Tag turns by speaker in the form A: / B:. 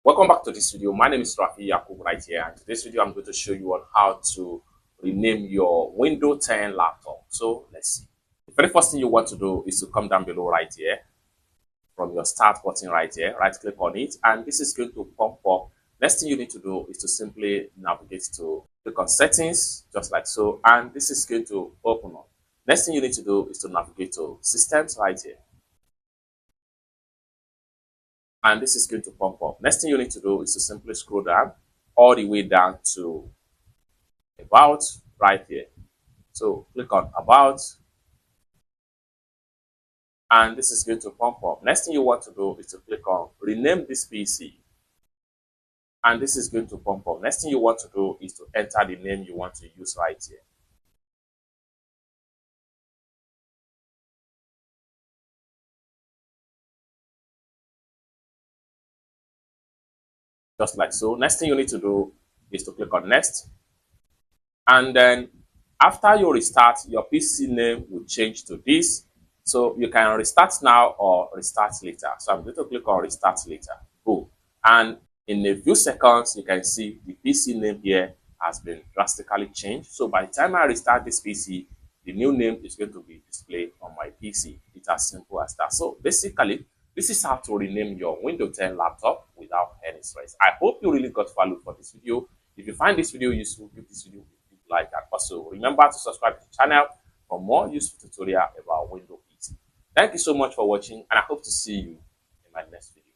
A: Welcome back to this video. My name is Rafi Yakub right here, and today's video I'm going to show you on how to rename your Windows 10 laptop. So let's see. The very first thing you want to do is to come down below right here from your start button right here, right click on it, and this is going to pop up. Next thing you need to do is to simply navigate to click on settings, just like so, and this is going to open up. Next thing you need to do is to navigate to systems right here. And this is going to pop up. Next thing you need to do is to simply scroll down all the way down to about right here. So click on about, and this is going to pop up. Next thing you want to do is to click on rename this PC, and this is going to pop up. Next thing you want to do is to enter the name you want to use right here. Just like so. Next thing you need to do is to click on next, and then after you restart, your PC name will change to this. So you can restart now or restart later. So I'm going to click on restart later. Boom. And in a few seconds, you can see the PC name here has been drastically changed. So by the time I restart this PC, the new name is going to be displayed on my PC. It's as simple as that. So basically, this is how to rename your Windows 10 laptop without any stress. I hope you really got value for this video. If you find this video useful, give this video a big like, and also remember to subscribe to the channel for more useful tutorial about Windows PC. Thank you so much for watching, and I hope to see you in my next video.